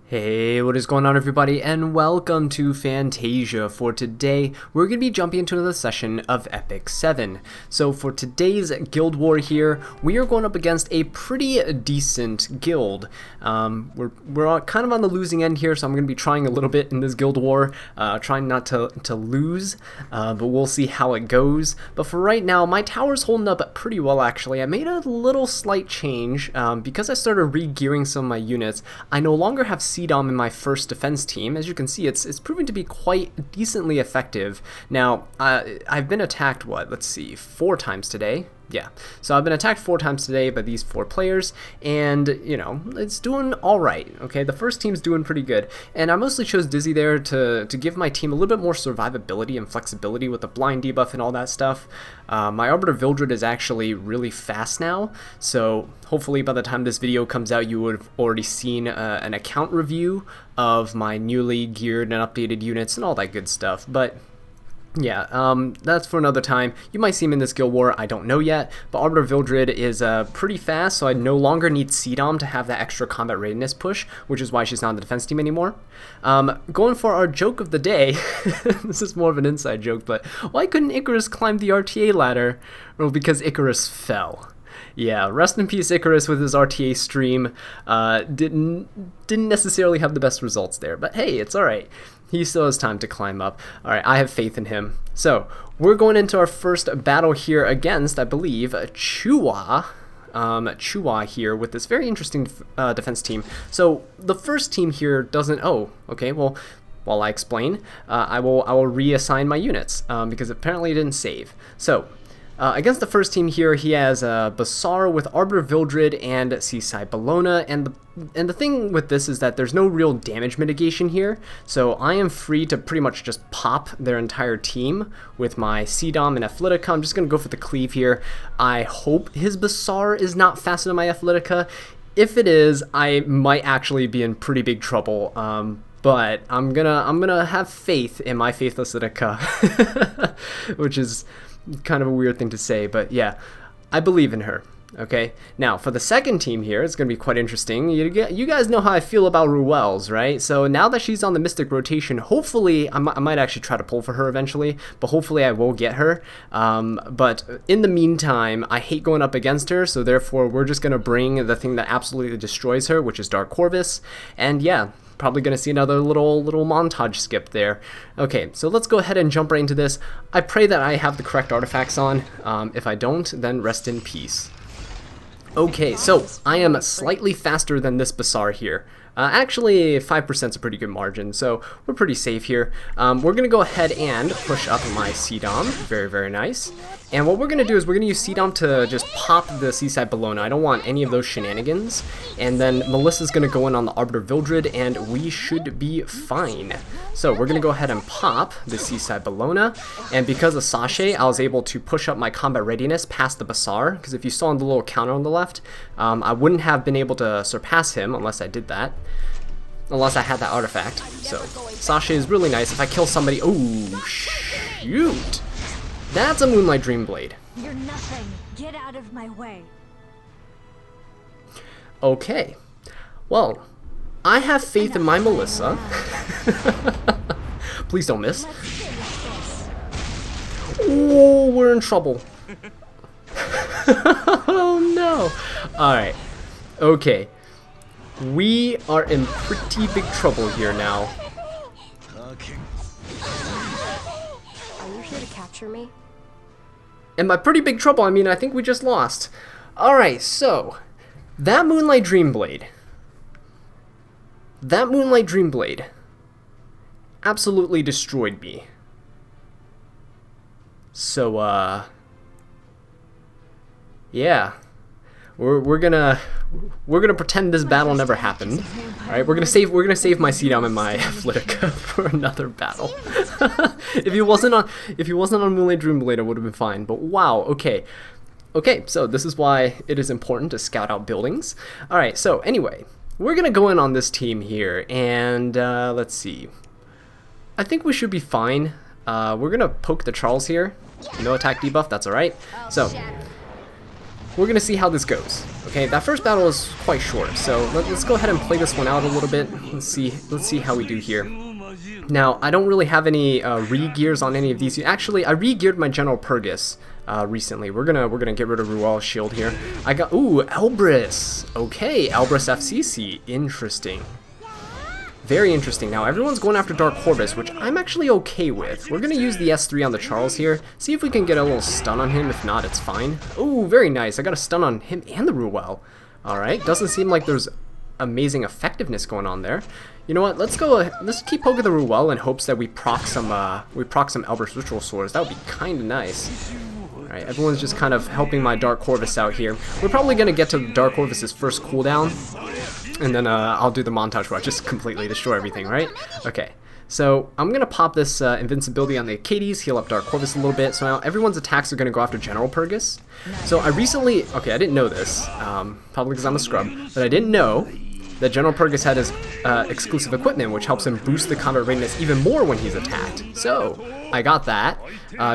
Hey, what is going on everybody, and welcome to Fantasia. For today, we're going to be jumping into another session of Epic 7. So for today's guild war here, we are going up against a pretty decent guild. We're kind of on the losing end here, so I'm going to be trying a little bit in this guild war, trying not to lose, but we'll see how it goes. But for right now, my tower's holding up pretty well actually. I made a little slight change, because I started re-gearing some of my units. I no longer have CDOM in my first defense team. As you can see, it's proven to be quite decently effective. Now, I've been attacked, let's see, 4 times today. Yeah, so I've been attacked 4 times today by these 4 players, and, you know, it's doing alright, okay? The first team's doing pretty good, and I mostly chose Dizzy there to give my team a little bit more survivability and flexibility with the blind debuff and all that stuff. My Arbiter Vildred is actually really fast now, so hopefully by the time this video comes out, you would have already seen an account review of my newly geared and updated units and all that good stuff, but yeah, that's for another time. You might see him in this guild war, I don't know yet, but Arbiter Vildred is pretty fast, so I no longer need CDOM to have that extra combat readiness push, which is why she's not on the defense team anymore. Going for our joke of the day, this is more of an inside joke, but why couldn't Icarus climb the RTA ladder? Well, because Icarus fell. Yeah, rest in peace Icarus with his RTA stream. Didn't necessarily have the best results there, but hey, it's alright. He still has time to climb up. Alright, I have faith in him. So, we're going into our first battle here against, I believe, Chua. Chua here with this very interesting defense team. So, the first team here doesn't... Oh, okay, well, while I explain, I will reassign my units, because apparently it didn't save. So, against the first team here, he has Basar with Arbiter Vildred and Seaside Bellona, and the thing with this is that there's no real damage mitigation here, so I am free to pretty much just pop their entire team with my CDOM and Athletica. I'm just going to go for the cleave here. I hope his Basar is not faster than my Athletica. If it is, I might actually be in pretty big trouble, but I'm gonna have faith in my faithless Athletica, which is kind of a weird thing to say, but yeah, I believe in her. Okay, now for the second team here, it's going to be quite interesting. You guys know how I feel about Ruel's, right? So now that she's on the Mystic rotation, hopefully, I might actually try to pull for her eventually, but hopefully I will get her. But in the meantime, I hate going up against her, so therefore we're just going to bring the thing that absolutely destroys her, which is Dark Corvus, and yeah, probably going to see another little montage skip there. Okay, so let's go ahead and jump right into this. I pray that I have the correct artifacts on. If I don't, then rest in peace. Okay, so I am slightly faster than this Basar here. Actually, 5% is a pretty good margin, so we're pretty safe here. We're going to go ahead and push up my CDOM. Very, very nice. And what we're going to do is we're going to use CDOM to just pop the Seaside Bellona. I don't want any of those shenanigans. And then Melissa's going to go in on the Arbiter Vildred, and we should be fine. So we're going to go ahead and pop the Seaside Bellona. And because of Sashay, I was able to push up my combat readiness past the Basar. Because if you saw on the little counter on the left, I wouldn't have been able to surpass him unless I did that. Unless I had that artifact. So, Sashay is really nice. If I kill somebody... Oh, shoot! That's a Moonlight Dreamblade. You're nothing. Get out of my way. Okay. Well, I have faith in my Melissa. Please don't miss. Oh, we're in trouble. Oh, no. Alright. Okay. We are in pretty big trouble here now. Are you here to capture me? And by pretty big trouble, I mean I think we just lost. Alright, so that Moonlight Dreamblade absolutely destroyed me. So yeah. We're gonna pretend this battle never happened. All right, we're gonna save my CDOM and my Athletica for another battle. if he wasn't on Moonlight Dreamblade, I would have been fine. But wow, okay, so this is why it is important to scout out buildings. All right, so anyway, we're gonna go in on this team here, and let's see. I think we should be fine. We're gonna poke the Charles here. No attack debuff, that's all right. So. we're gonna see how this goes. Okay, that first battle was quite short, so let's go ahead and play this one out a little bit. Let's see how we do here. Now, I don't really have any re-gears on any of these. Actually, I re-geared my General Purgus recently. We're gonna get rid of Ruel's shield here. I got Elbrus. Okay, Elbrus FCC. Interesting. Very interesting. Now, everyone's going after Dark Corvus, which I'm actually okay with. We're going to use the S3 on the Charles here. See if we can get a little stun on him. If not, it's fine. Oh, very nice. I got a stun on him and the Ruel. Alright. Doesn't seem like there's amazing effectiveness going on there. You know what? Let's keep poking the Ruel in hopes that we proc some Elbrus Ritual Swords. That would be kind of nice. Alright, everyone's just kind of helping my Dark Corvus out here. We're probably going to get to Dark Corvus's first cooldown. And then I'll do the montage where I just completely destroy everything, right? Okay, so I'm going to pop this invincibility on the Acades, heal up Dark Corvus a little bit. So now everyone's attacks are going to go after General Purgus. So I recently, okay, I didn't know this, probably because I'm a scrub, but I didn't know that General Purgus had his exclusive equipment, which helps him boost the combat readiness even more when he's attacked. So, I got that.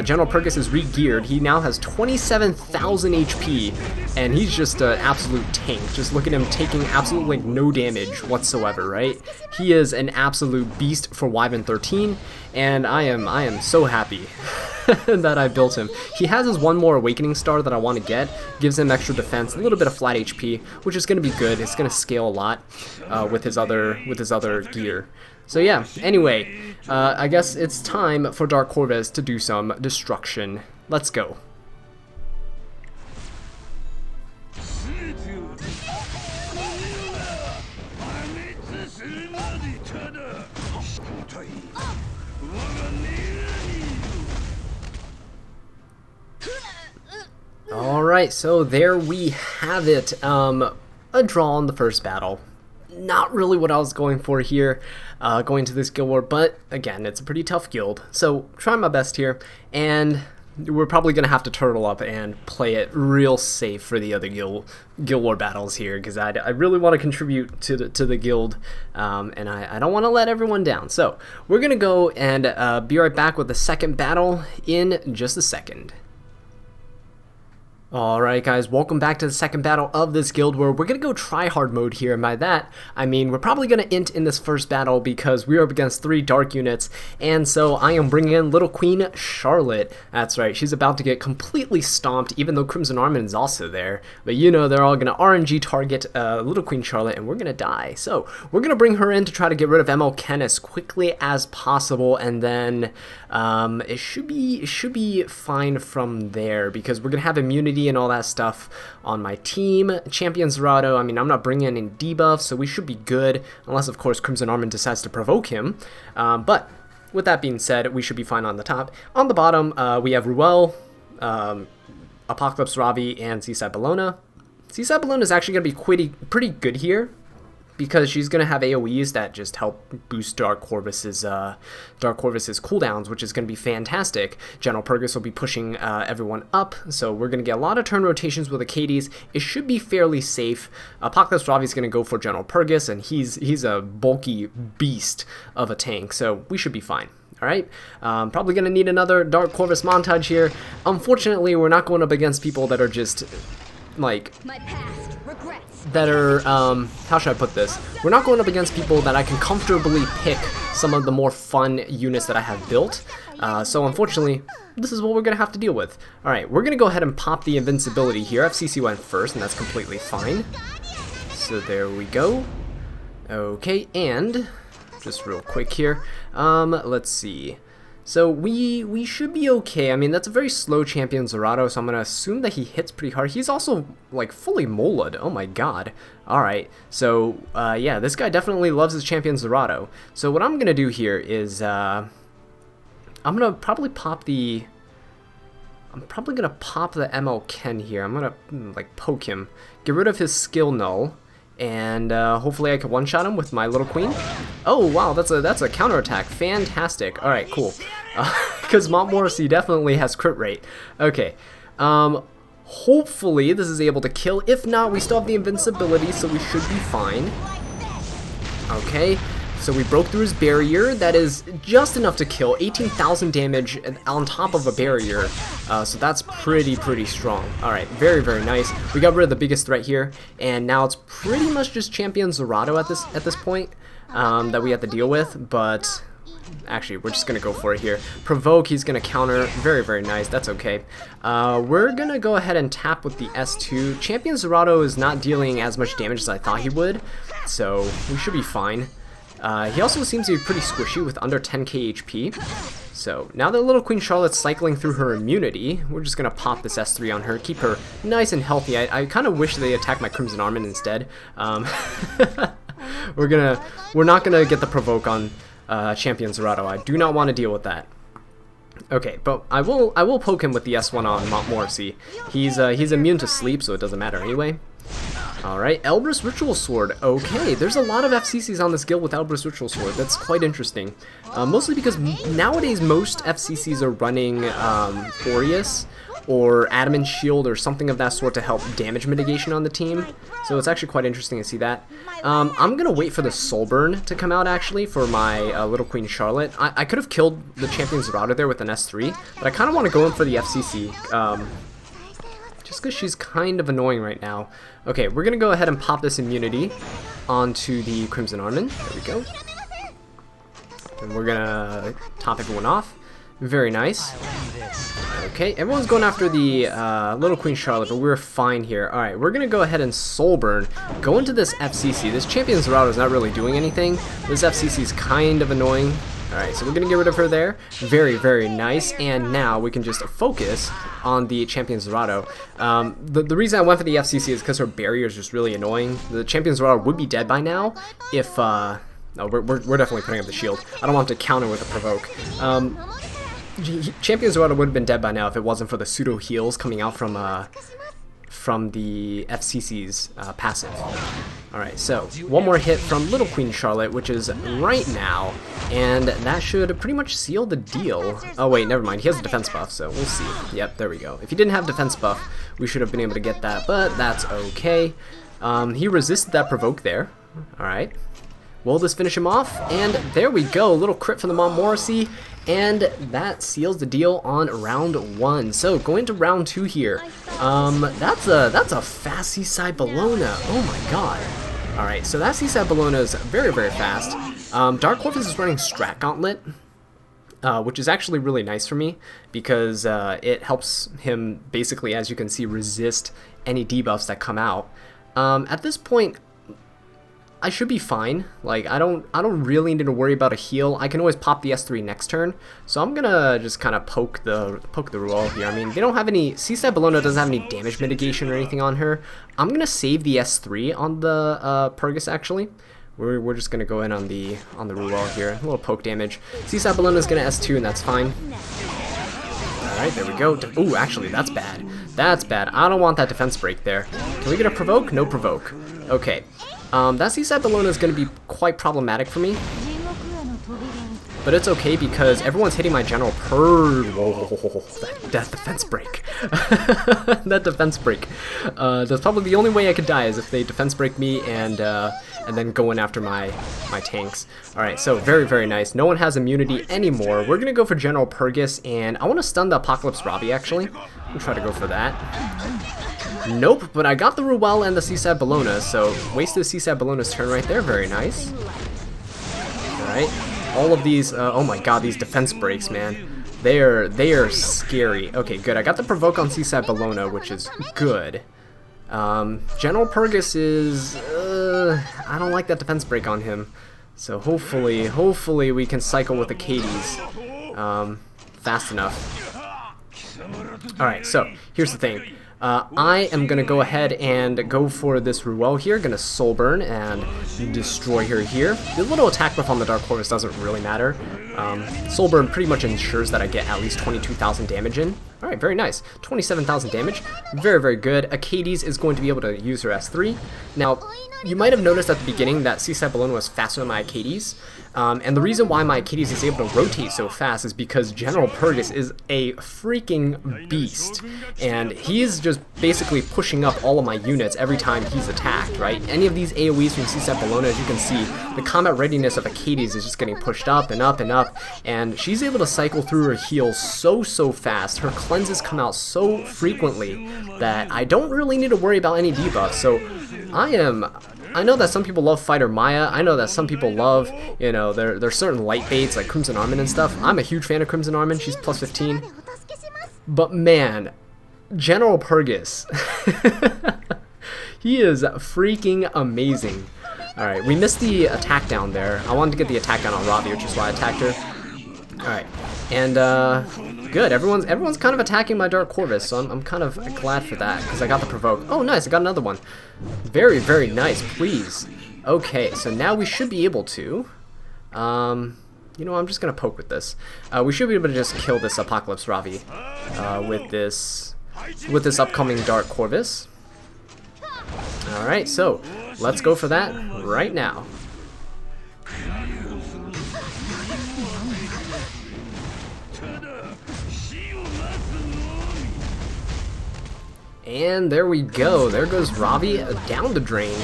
General Purgus is re-geared. He now has 27,000 HP, and he's just an absolute tank. Just look at him taking absolutely no damage whatsoever, right? He is an absolute beast for Wyvern 13, and I am so happy that I built him. He has his one more Awakening Star that I want to get. Gives him extra defense, a little bit of flat HP, which is going to be good. It's going to scale a lot with his other gear. So yeah, anyway, I guess it's time for Dark Corvus to do some destruction. Let's go. Alright, so there we have it. A draw in the first battle. Not really what I was going for here, going to this guild war, but again, it's a pretty tough guild. So, trying my best here, and we're probably going to have to turtle up and play it real safe for the other guild war battles here, because I really want to contribute to the guild, and I don't want to let everyone down. So, we're going to go and be right back with the second battle in just a second. Alright guys, welcome back to the second battle of this guild war. We're going to go try-hard mode here, and by that, I mean we're probably going to int in this first battle because we're up against 3 dark units, and so I am bringing in Little Queen Charlotte. That's right, she's about to get completely stomped, even though Crimson Armin is also there. But you know, they're all going to RNG target Little Queen Charlotte, and we're going to die. So, we're going to bring her in to try to get rid of ML Ken as quickly as possible, and then it should be fine from there, because we're going to have immunity and all that stuff on my team. Champion Zerato, I mean, I'm not bringing in any debuffs, so we should be good, unless of course Crimson Armin decides to provoke him. But with that being said, we should be fine on the top. On the bottom, we have Ruel, Apocalypse Ravi, and Seaside Bellona. Seaside Bellona is actually going to be pretty good here, because she's going to have AoEs that just help boost Dark Corvus's cooldowns, which is going to be fantastic. General Purgus will be pushing everyone up, so we're going to get a lot of turn rotations with Acades. It should be fairly safe. Apocalypse Ravi is going to go for General Purgus, and he's a bulky beast of a tank, so we should be fine. Alright, probably going to need another Dark Corvus montage here. Unfortunately, we're not going up against people that are just, like, that are, how should I put this? We're not going up against people that I can comfortably pick some of the more fun units that I have built. So unfortunately, this is what we're going to have to deal with. Alright, we're going to go ahead and pop the invincibility here. FCC went first, and that's completely fine. So there we go. Okay, and just real quick here, let's see. So we should be okay. I mean, that's a very slow champion Zerato, so I'm going to assume that he hits pretty hard. He's also, like, fully molad. Oh my god. Alright, so, yeah, this guy definitely loves his champion Zerato. So what I'm going to do here is, I'm going to probably pop the... I'm probably going to pop the ML Ken here. I'm going to, like, poke him. Get rid of his skill null. And hopefully I can one-shot him with my Little Queen. Oh wow, that's a counterattack. Fantastic. Alright, cool. Because Mont Morrissey definitely has crit rate. Okay. Hopefully this is able to kill. If not, we still have the invincibility, so we should be fine. Okay. So we broke through his barrier. That is just enough to kill. 18,000 damage on top of a barrier. So that's pretty strong. Alright, very nice. We got rid of the biggest threat here. And now it's pretty much just Champion Zerato at this point that we have to deal with. But actually, we're just going to go for it here. Provoke, he's going to counter. Very nice. That's okay. We're going to go ahead and tap with the S2. Champion Zerato is not dealing as much damage as I thought he would. So we should be fine. He also seems to be pretty squishy with under 10k HP. So now that little Queen Charlotte's cycling through her immunity, we're just going to pop this S3 on her, keep her nice and healthy. I kind of wish they attacked my Crimson Armament instead. We're not gonna get the provoke on Champion Zerato. I do not want to deal with that. Okay, but I will poke him with the S1 on Morrissey. He's immune to sleep, so it doesn't matter anyway. Alright, Elbrus Ritual Sword. Okay, there's a lot of FCCs on this guild with Elbrus Ritual Sword. That's quite interesting. Mostly because nowadays most FCCs are running Aureus or Adamant Shield or something of that sort to help damage mitigation on the team. So it's actually quite interesting to see that. I'm going to wait for the Soul Burn to come out actually for my little Queen Charlotte. I could have killed the Champion Zerato there with an S3, but I kind of want to go in for the FCC. Just because she's kind of annoying right now. Okay, we're going to go ahead and pop this immunity onto the Crimson Armament. There we go. And we're going to top everyone off. Very nice. Okay, everyone's going after the little Queen Charlotte, but we're fine here. Alright, we're going to go ahead and Soul Burn. Go into this FCC. This Champion Zerato is not really doing anything. This FCC is kind of annoying. Alright, so we're going to get rid of her there. Very nice. And now we can just focus on the Champion Zerato. The reason I went for the FCC is because her barrier is just really annoying. The Champion Zerato would be dead by now if... no, we're definitely putting up the shield. I don't want to counter with a provoke. Champion Zerato would have been dead by now if it wasn't for the pseudo heals coming out from the FCC's passive. Alright, so one more hit from little Queen Charlotte, which is right now, and that should pretty much seal the deal. Oh wait, never mind, he has a defense buff, so we'll see. Yep, there we go. If he didn't have defense buff, we should have been able to get that, but that's okay. He resisted that provoke there. Alright. Will this finish him off? And there we go, a little crit from the Mont Morrissey, and that seals the deal on round 1. So going to round 2 here. That's a fast Seaside Bologna. Oh my god. Alright, so that Seaside Bologna is very fast. Dark Corvus is running Strat Gauntlet, which is actually really nice for me because it helps him basically, as you can see, resist any debuffs that come out. At this point, I should be fine. Like I don't really need to worry about a heal. I can always pop the S3 next turn. So I'm gonna just kind of poke the Ruel here. I mean, they don't have any. Seaside Bologna doesn't have any damage mitigation or anything on her. I'm gonna save the S3 on the Purgus actually. We're just gonna go in on the Ruel here. A little poke damage. Seaside Bologna is gonna S2 and that's fine. Alright, there we go. Ooh, actually, that's bad. That's bad. I don't want that defense break there. Can we get a provoke? No provoke. Okay. That Seaside Bologna is going to be quite problematic for me. But it's okay because everyone's hitting my general per... Whoa, that defense break. That defense break. That's probably the only way I could die is if they defense break me and then go in after my tanks. Alright, so very nice. No one has immunity anymore. We're going to go for General Purgus, and I want to stun the Apocalypse Robbie, actually. We'll try to go for that. Nope, but I got the Ruel and the Seaside Bologna, so wasted Seaside Bologna's turn right there. Very nice. Alright, all of these, oh my god, these defense breaks, man. They are scary. Okay, good. I got the provoke on Seaside Bologna, which is good. General Purgus is, I don't like that defense break on him. So hopefully we can cycle with the Cadies fast enough. Alright, so here's the thing. I am going to go ahead and go for this Ruel here. Going to Soul Burn and destroy her here. The little attack buff on the Dark Corvus doesn't really matter. Soul Burn pretty much ensures that I get at least 22,000 damage in. Alright, very nice. 27,000 damage. Very, very good. Acades is going to be able to use her S3. Now, you might have noticed at the beginning that Seaside Bellona was faster than my Acades. And the reason why my Acades is able to rotate so fast is because General Purgus is a freaking beast. And he's just basically pushing up all of my units every time he's attacked, right? Any of these AoEs from Seaside Bellona, as you can see, the combat readiness of Acades is just getting pushed up and up and up. And she's able to cycle through her heals so fast. Her cleanses come out so frequently that I don't really need to worry about any debuffs. So I know that some people love Fighter Maya. I know that some people love, you know, there's certain light baits like Crimson Armin and stuff. I'm a huge fan of Crimson Armin. She's plus 15. But man, General Purgus, he is freaking amazing. Alright, we missed the attack down there. I wanted to get the attack down on Ravi, which is why I attacked her. Alright, and good. Everyone's kind of attacking my Dark Corvus, so I'm kind of glad for that, because I got the provoke. Oh, nice, I got another one. Very, very nice, please. Okay, so now we should be able to, you know, I'm just going to poke with this. We should be able to just kill this Apocalypse Ravi with this upcoming Dark Corvus. Alright, so let's go for that right now. And there we go. There goes Ravi down the drain.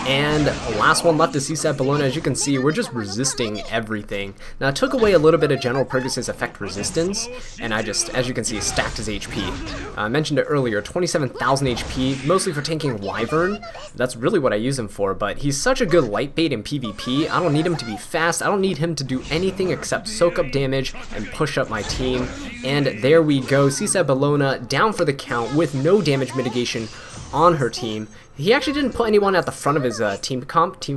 And last one left is Seaside Bellona. As you can see, we're just resisting everything. Now, I took away a little bit of General Purgus' effect resistance, and I just, as you can see, stacked his HP. I mentioned it earlier, 27,000 HP, mostly for tanking Wyvern. That's really what I use him for, but he's such a good light bait in PvP. I don't need him to be fast. I don't need him to do anything except soak up damage and push up my team. And there we go. Seaside Bellona down for the count with no damage mitigation on her team. He actually didn't put anyone at the front of his team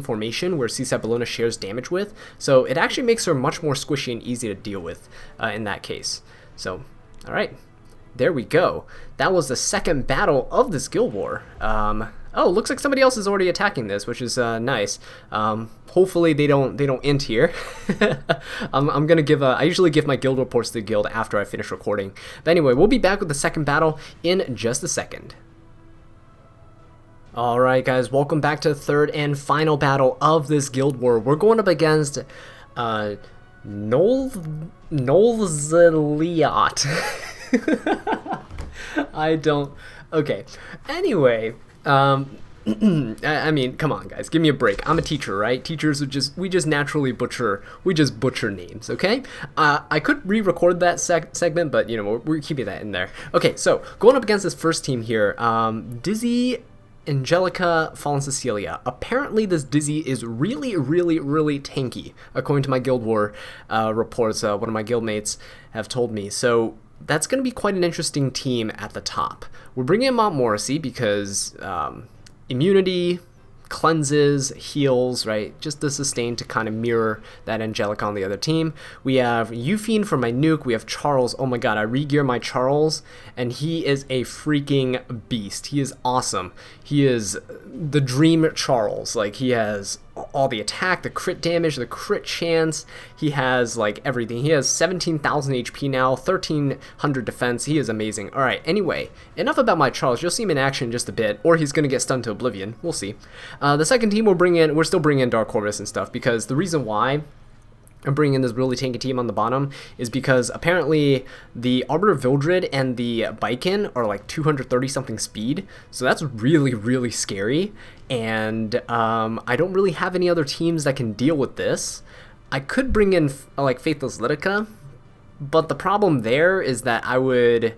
formation where Seaside Bellona shares damage with, so it actually makes her much more squishy and easy to deal with in that case. So, alright, there we go. That was the second battle of this Guild War. Oh, looks like somebody else is already attacking this, which is nice. Hopefully they don't end here. I'm gonna give I usually give my guild reports to the guild after I finish recording. But anyway, we'll be back with the second battle in just a second. Alright guys, welcome back to the third and final battle of this Guild War. We're going up against Nolzeliot. I don't... Okay. Anyway, I mean, come on guys, give me a break. I'm a teacher, right? Teachers we just naturally butcher names, okay? I could re-record that segment, but you know, we're keeping that in there. Okay, so going up against this first team here, Dizzy, Angelica, Fallen Cecilia. Apparently this Dizzy is really tanky, according to my Guild War reports. One of my guildmates have told me. So that's going to be quite an interesting team at the top. We're bringing in Mount Morrissey because immunity, cleanses, heals, right? Just the sustain to kind of mirror that Angelica on the other team. We have Euphine for my nuke. We have Charles. Oh my god, I re-gear my Charles, and he is a freaking beast. He is awesome. He is the dream Charles. Like, he has all the attack, the crit damage, the crit chance. He has like everything. He has 17,000 HP now, 1,300 defense. He is amazing. All right, anyway, enough about my Charles. You'll see him in action in just a bit, or he's gonna get stunned to oblivion. We'll see. The second team we're still bringing in Dark Corvus and stuff, because the reason why I'm bringing in this really tanky team on the bottom is because apparently the Arbiter Vildred and the Biken are like 230 something speed, so that's really scary. And I don't really have any other teams that can deal with this. I could bring in like Faithless Litica, but the problem there is that I would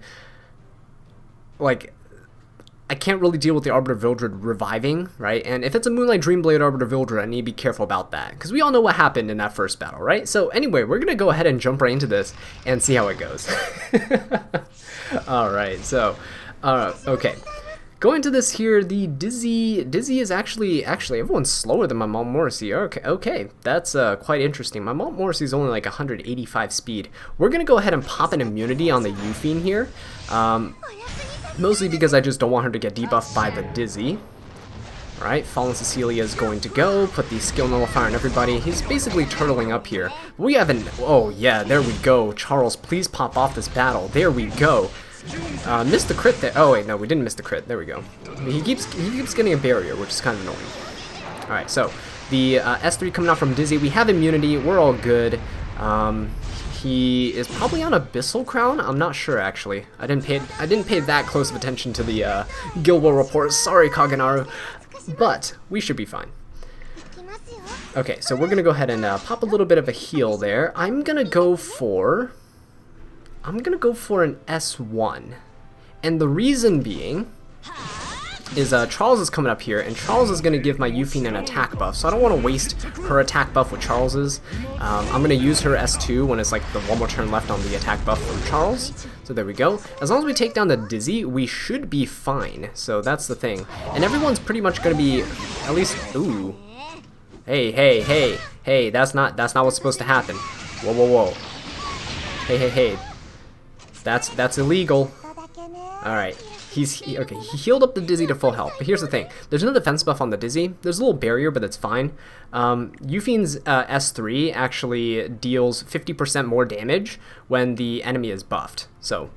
I can't really deal with the Arbiter Vildred reviving, right? And if it's a Moonlight Dreamblade Arbiter Vildred, I need to be careful about that, because we all know what happened in that first battle, right? So anyway, we're going to go ahead and jump right into this and see how it goes. Alright, so, okay. Going to this here, the Dizzy is actually everyone's slower than my Mount Morrissey. Okay, that's quite interesting. My Mount Morrissey is only like 185 speed. We're going to go ahead and pop an immunity on the Euphine here. Mostly because I just don't want her to get debuffed by the Dizzy. Alright, Fallen Cecilia is going to go, put the skill nullifier on everybody. He's basically turtling up here. We haven't... Oh yeah, there we go. Charles, please pop off this battle. There we go. Missed the crit there. Oh wait, no, we didn't miss the crit. There we go. He keeps getting a barrier, which is kind of annoying. All right, so the S3 coming out from Dizzy. We have immunity. We're all good. He is probably on Abyssal Crown. I'm not sure actually. I didn't pay that close of attention to the Guild War report. Sorry, Kaganaru, but we should be fine. Okay, so we're gonna go ahead and pop a little bit of a heal there. I'm gonna go for an S1, and the reason being is Charles is coming up here, and Charles is going to give my Euphine an attack buff, so I don't want to waste her attack buff with Charles's. I'm going to use her S2 when it's like the one more turn left on the attack buff from Charles. So there we go. As long as we take down the Dizzy, we should be fine. So that's the thing. And everyone's pretty much going to be at least... Ooh. Hey, that's not what's supposed to happen. Whoa. Hey. That's illegal. Alright. He healed up the Dizzy to full health, but here's the thing. There's no defense buff on the Dizzy. There's a little barrier, but it's fine. Euphine's S3 actually deals 50% more damage when the enemy is buffed. So,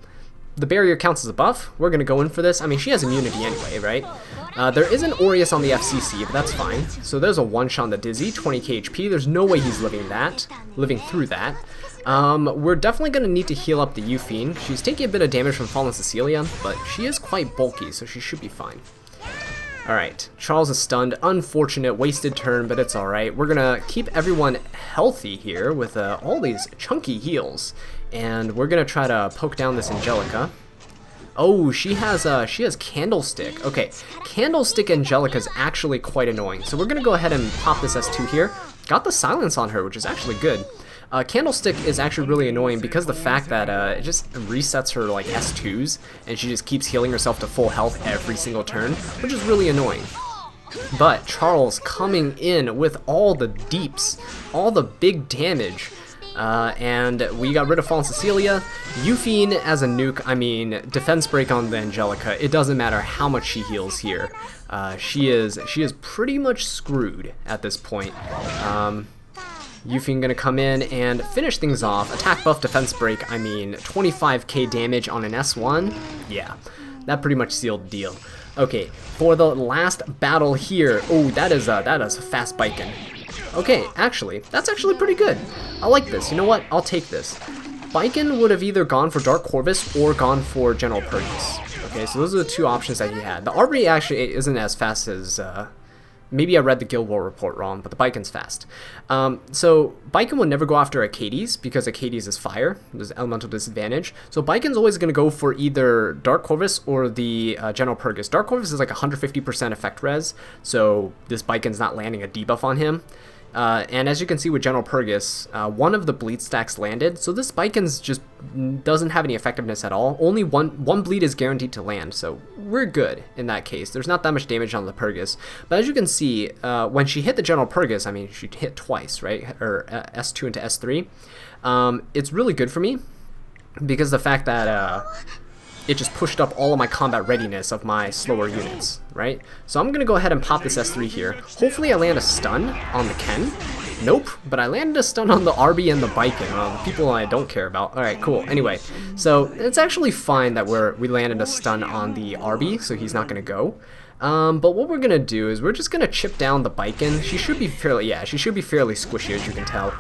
the barrier counts as a buff. We're going to go in for this. I mean, she has immunity anyway, right? There is an Aureus on the FCC, but that's fine. So there's a one-shot on the Dizzy, 20k HP. There's no way he's living through that. We're definitely going to need to heal up the Euphine. She's taking a bit of damage from Fallen Cecilia, but she is quite bulky, so she should be fine. Alright, Charles is stunned. Unfortunate, wasted turn, but it's alright. We're going to keep everyone healthy here with all these chunky heals. And we're going to try to poke down this Angelica. Oh, she has Candlestick. Okay, Candlestick Angelica is actually quite annoying. So we're going to go ahead and pop this S2 here. Got the silence on her, which is actually good. Candlestick is actually really annoying because the fact that it just resets her like S2s and she just keeps healing herself to full health every single turn, which is really annoying. But Charles coming in with all the deeps, all the big damage, and we got rid of Fallen Cecilia. Euphine as a nuke, I mean, defense break on the Angelica, it doesn't matter how much she heals here. She is pretty much screwed at this point. Euphine gonna come in and finish things off. Attack buff, defense break, I mean, 25k damage on an S1? Yeah, that pretty much sealed the deal. Okay, for the last battle here, oh, that is fast biking. Okay, actually, that's actually pretty good. I like this. You know what? I'll take this. Biken would have either gone for Dark Corvus or gone for General Purgus. Okay, so those are the two options that he had. The Arby actually isn't as fast as... Maybe I read the Guild War report wrong, but the Biken's fast. So Biken would never go after Acades because Acades is fire. There's elemental disadvantage. So Biken's always going to go for either Dark Corvus or the General Purgus. Dark Corvus is like 150% effect res, so this Biken's not landing a debuff on him. And as you can see with General Purgus, one of the bleed stacks landed, so this Biken's just doesn't have any effectiveness at all. Only one bleed is guaranteed to land, so we're good in that case. There's not that much damage on the Purgus. But as you can see, when she hit the General Purgus, I mean, she hit twice, right? Or S2 into S3. It's really good for me, because the fact that... it just pushed up all of my combat readiness of my slower units, right? So I'm going to go ahead and pop this S3 here. Hopefully I land a stun on the Ken. Nope, but I landed a stun on the Arby and the Biken, the people I don't care about. Alright, cool. Anyway, so it's actually fine that we landed a stun on the Arby, so he's not going to go. But what we're going to do is we're just going to chip down the Biken. She should be fairly squishy, as you can tell.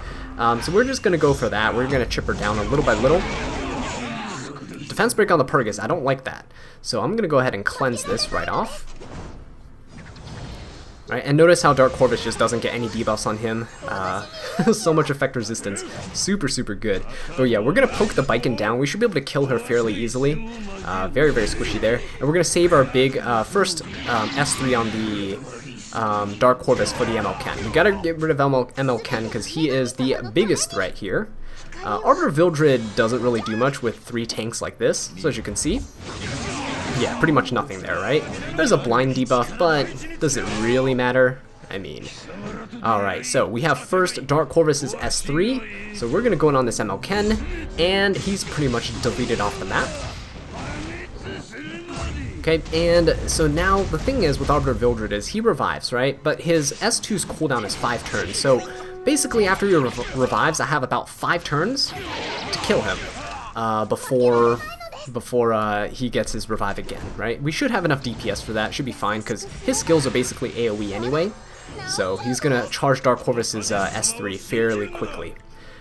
So we're just going to go for that. We're going to chip her down a little by little. Defense break on the Purgus, I don't like that. So I'm going to go ahead and cleanse this right off. Right, and notice how Dark Corvus just doesn't get any debuffs on him. So much effect resistance. Super, super good. But yeah, we're going to poke the Biken down. We should be able to kill her fairly easily. Very, very squishy there. And we're going to save our big first S3 on the Dark Corvus for the ML Ken. We got to get rid of ML Ken because he is the biggest threat here. Arbiter Vildred doesn't really do much with 3 tanks like this, so as you can see, yeah, pretty much nothing there, right? There's a blind debuff, but does it really matter? I mean, alright, so we have first Dark Corvus's S3, so we're going to go in on this ML Ken, and he's pretty much deleted off the map. Okay, and so now the thing is with Arbiter Vildred is he revives, right? But his S2's cooldown is 5 turns, so basically after he revives, I have about 5 turns to kill him before before he gets his revive again, right? We should have enough DPS for that. Should be fine because his skills are basically AoE anyway. So he's going to charge Dark Corvus's S3 fairly quickly.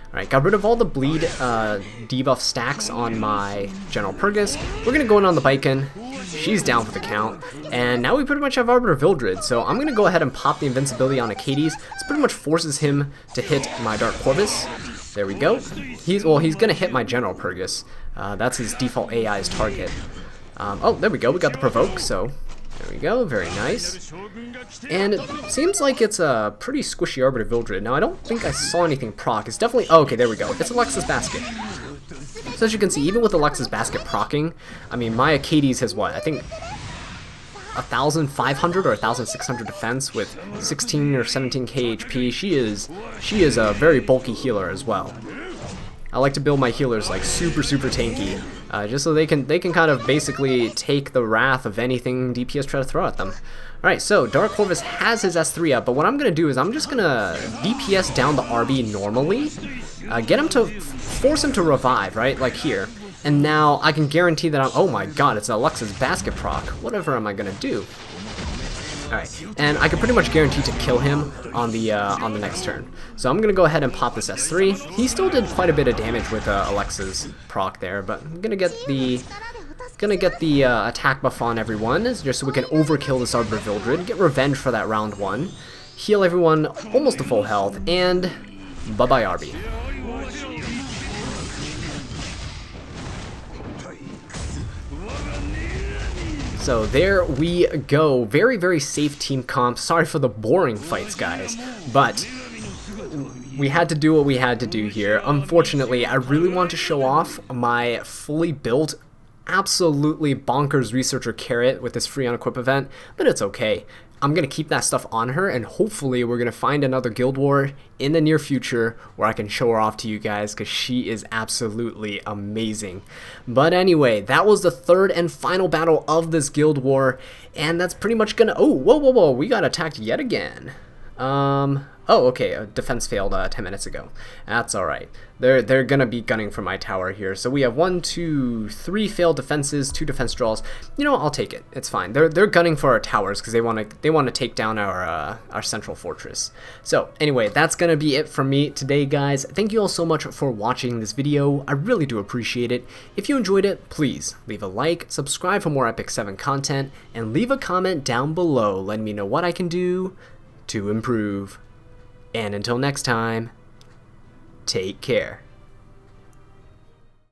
Alright, got rid of all the bleed debuff stacks on my General Purgus. We're going to go in on the Baiken. She's down for the count. And now we pretty much have Arbiter Vildred. So I'm going to go ahead and pop the invincibility on Acades. This pretty much forces him to hit my Dark Corvus. There we go. He's going to hit my General Purgus. That's his default AI's target. Oh, there we go. We got the Provoke, so there we go. Very nice. And it seems like it's a pretty squishy Arbiter Vildred. Now, I don't think I saw anything proc. It's definitely... Oh, okay, there we go. It's Alexa's Basket. So as you can see, even with Alexa's Basket procking, I mean, my Acades has what? I think 1,500 or 1,600 defense with 16 or 17k HP. She is a very bulky healer as well. I like to build my healers like super tanky, just so they can kind of basically take the wrath of anything DPS try to throw at them. Alright, so Dark Corvus has his S3 up, but what I'm going to do is I'm just going to DPS down the RB normally, get him to force him to revive, right, like here. And now I can guarantee that oh my god, it's Alexa's Basket proc. Whatever am I going to do? Alright, and I can pretty much guarantee to kill him on the next turn. So I'm going to go ahead and pop this S3. He still did quite a bit of damage with Alexa's proc there, but I'm going to get the attack buff on everyone, just so we can overkill this Arbiter Vildred, get revenge for that round 1, heal everyone almost to full health, and bye-bye RB. So there we go. Very safe team comp. Sorry for the boring fights, guys, but we had to do what we had to do here. Unfortunately, I really want to show off my fully built, absolutely bonkers Researcher Carrot with this free unequip event, but it's okay. I'm going to keep that stuff on her, and hopefully we're going to find another Guild War in the near future where I can show her off to you guys, because she is absolutely amazing. But anyway, that was the third and final battle of this Guild War, and that's pretty much going to... Oh, whoa, we got attacked yet again. Oh, okay, defense failed 10 minutes ago. That's alright. They're gonna be gunning for my tower here. So we have 1, 2, 3 failed defenses, 2 defense draws. You know what, I'll take it. It's fine. They're gunning for our towers because they want to take down our central fortress. So anyway, that's gonna be it from me today, guys. Thank you all so much for watching this video. I really do appreciate it. If you enjoyed it, please leave a like, subscribe for more Epic 7 content, and leave a comment down below letting me know what I can do to improve. And until next time, take care.